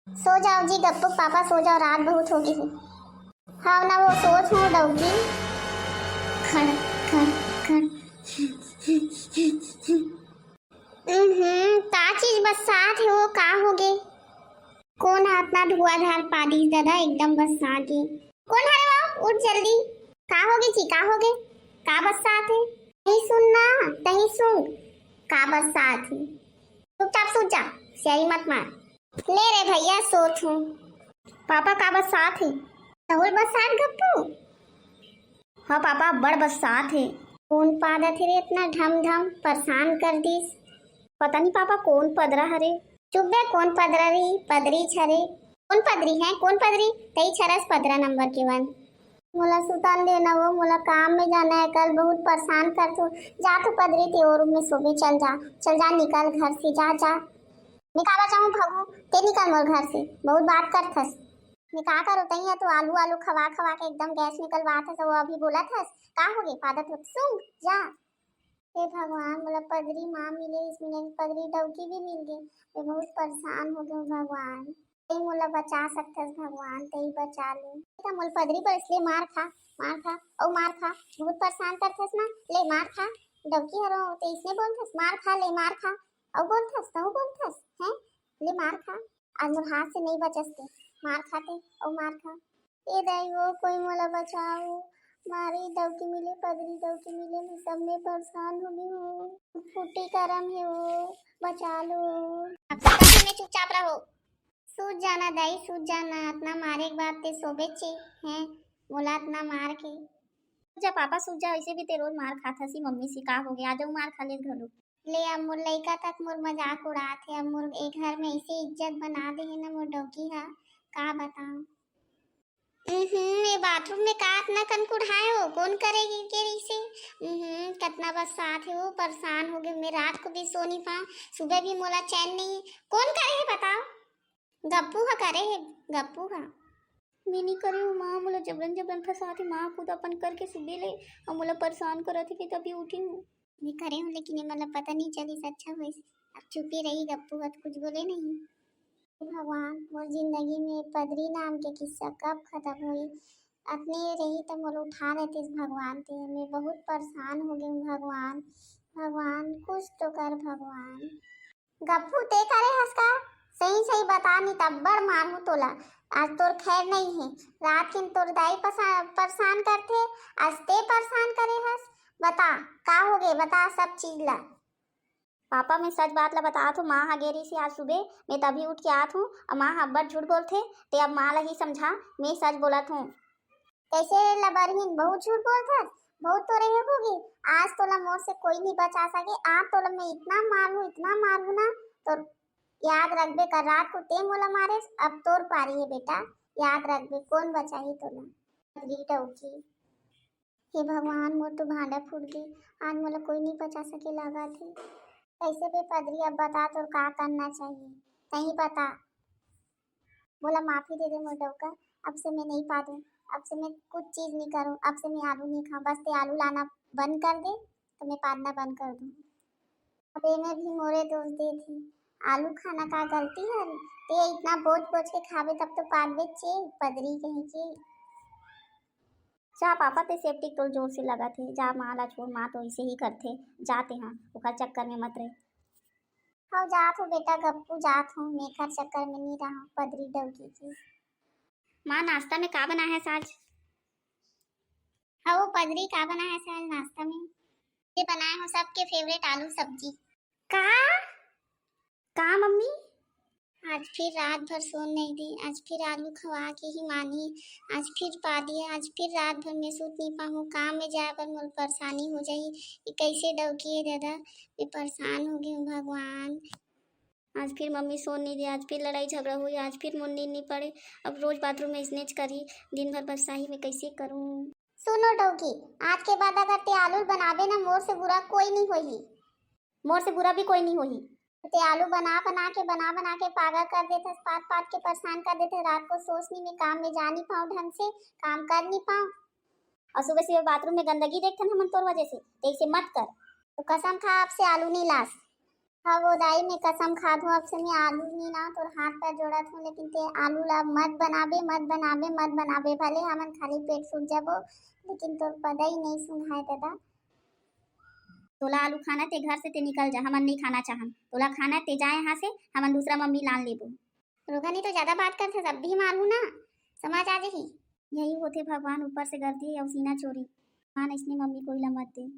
सो जाओ जी गप्पू पापा, सो जाओ, रात बहुत होगी है। हाँ ना वो सोच हूँ डौगी। खड़ खड़ खड़। का चीज बरसात है वो का हो गए। कौन हाथ ना धुआंधार पादी दादा एकदम बरसात है। कौन है वो, उठ जल्दी। का हो गई जी, का हो गए। का बरसात है। नहीं सुनना, नहीं सुन। का बरसात है। चुपचाप सो जा, स्याही मत मार। ले रे भैया सोच हूँ। पापा का बरसात है। राहुल बरसात गप्पू। हाँ पापा बड़ बरसात है। कौन पादा थे रे इतना ढम ढम परेशान कर दीस। पता नहीं पापा कौन पदरा हरे। चुप बे, कौन पदरा रही पदरी छरे। कौन पदरी है, कौन पदरी। तई छरस 15 नंबर के वन। मोला सुतान लेना वो, मोला काम में जाना है कल, बहुत परेशान कर तू। जा तू पदरी ते और में सोबे चल जा। चल जा निकल घर से, जा जा। निकाला जाऊँ भगू ते निकल मोर घर से, बहुत बात कर थस। मैं का करो तई है तो आलू आलू खवा खवा के एकदम गैस निकलवा था, वो अभी बोला था का हो गई पादत हो सुन जा। हे भगवान, मतलब पदरी माँ मिले इसमें, पदरी डौकी भी मिल गई। मैं बहुत परेशान हो गई भगवान। तई मोला बचा सकथस भगवान, तई बचा ले। बेटा मोल पदरी पर इसलिए मार खा, मार खा और मार खा। बहुत परेशान करथस ना, ले मार खा। डौकी हरो ते इसने बोलथस मार खा, ले मार खा। और बोलथस तो बोलथस हैं, ले मार खा। आज मोर हाथ से नहीं बचसते, मार खाते और मार खा। ए दाई वो कोई मोला बचाओ। मारी डौकी मिले, पदरी डौकी मिले, मैं सब में परेशान हो गई हूँ। फूटी करम है वो, बचा लो। अब में चुपचाप रहो। सूझ जाना दाई, सूझ जाना। अपना मारे के बाद ते सोबे चे हैं, मोला इतना मार के। जा पापा सूझ जा, ऐसे भी ते रोज मार खाता सी मम्मी से, का हो गया आ जाओ मार खा ले घरो। ले अब मोर लइका तक मोर मजाक उड़ात है। अब मोर एक घर में ऐसे इज्जत बना दे है ना मोर डौकी हा, का बताऊं। ये बाथरूम में का इतना कनकुढ़ाए हो, कौन करेगी के से। कितना बरसात है वो, परेशान हो गए मैं, रात को भी सो नहीं पाऊँ, सुबह भी मोला चैन नहीं। कौन करे है बताओ। गप्पू हा करे है, गप्पू हा। मैं नहीं करे हूँ माँ, मोला जबरन जबरन फंसा थे माँ, खुद अपन करके सुबह ले और मोला परेशान करा थे कि तभी उठी हूँ। मैं करे हूँ लेकिन ये मतलब पता नहीं चली, अच्छा हुई। अब चुपी रही गप्पू, हत कुछ बोले नहीं। भगवान, मोर जिंदगी में पदरी नाम के किस्सा कब खत्म हुई। अपने रही तो मोर उठा लेते भगवान ते, मैं बहुत परेशान हो गई भगवान। भगवान कुछ तो कर भगवान। गप्पू ते करे हंस का, सही सही बता नहीं तब बड़ मारू तोला। आज तोर खैर नहीं है, रात दिन तोर दाई परेशान करते, आज ते परेशान करे हंस। बता का हो गए, बता सब चीज ला। पापा मैं सच बात ला बता हूँ, माँ गेरी से आज सुबह मैं तभी उठ के आत हूँ और माँ अब्बा झूठ बोलते ते अब माँ ला ही समझा, मैं सच बोलत हूँ। कैसे लबरहीन, बहुत झूठ बोलत, बहुत तो रहे होगी। आज तोला मोर से कोई नहीं बचा सके, आज तोला मैं इतना मारू ना तो याद रखबे कर। रात को ते मोला मारे, अब तोर पारी है बेटा, याद रखबे कौन बचाई तोला। हे भगवान, मोर तो भांडा फूट गई, आज मोला कोई नहीं बचा सके लगा थी। कैसे भी पदरी अब बता तो का करना चाहिए, नहीं पता। बोला माफी दे दे मोर डौका, अब से मैं नहीं पा दूँ, अब से मैं कुछ चीज नहीं करूँ, अब से मैं आलू नहीं खाऊं, बस ते आलू लाना बंद कर दे तो मैं पादना बंद कर दूँ। अब ये में भी मोरे दोष दे थी, आलू खाना का गलती है ते इतना बोझ बोझ के खावे तब तो पादबे चे पदरी कहीं के। जा पापा ते सेफ्टी तो जोर से लगा थे, जा माँ ला छोड़, माँ तो इसे ही करते जाते हाँ, ओकर चक्कर में मत रहे। हाँ जात हूँ बेटा गप्पू, जात हूँ, मेखर चक्कर में नहीं रहा पदरी डौकी की। माँ नाश्ता में का बना है आज। हाँ वो पदरी का बना है आज नाश्ता में। ये बनाए हो सबके फेवरेट आलू सब्जी। का का मम्मी। आज फिर रात भर सोन नहीं दी, आज फिर आलू खवा के ही मानी, आज फिर पा दिया, आज फिर रात भर मैं सूत नहीं पाऊँ, काम में जाए पर मुझे परेशानी हो जाई। ये कैसे डौकी है दादा, मैं परेशान हो गई हूँ भगवान। आज फिर मम्मी सोन नहीं दी, आज फिर लड़ाई झगड़ा हुई, आज फिर मुंडी नहीं पड़े, अब रोज बाथरूम में स्नेच करी, दिन भर बरसाही में कैसे करूँ। सुनो डौकी, आज के बाद अगर ते आलू बनावे ना, मोर से बुरा कोई नहीं होही, मोर से बुरा भी कोई नहीं होही। ते आलू बना के पागल कर देते, पाट पाट के परेशान कर देते, रात को सोचनी में काम में जा नहीं पाऊँ, ढंग से काम कर नहीं पाऊँ, और सुबह सुबह बाथरूम में गंदगी देखते ना मन तोर वजह से, तो इसे मत कर। तो कसम खा आपसे आलू नहीं लास। हाँ वो दाई में कसम खात हूँ अब से मैं आलू नहीं ना तो हाथ पैर जोड़त हूँ लेकिन ते आलू ला मत बनाबे भले हमन खाली पेट सूझ जाबो लेकिन तोर पता ही नहीं सुनाए दादा। तोला आलू खाना ते घर से ते निकल जा हमन नहीं खाना चाहन तोला खाना ते जाए यहाँ से हमन दूसरा मम्मी लान लेबो। रोगनी तो ज्यादा बात करथे तब भी मारू ना समझ आ जाही। यही होते भगवान ऊपर से गलती और सीना चोरी मान इसने मम्मी कोई ला मत दे।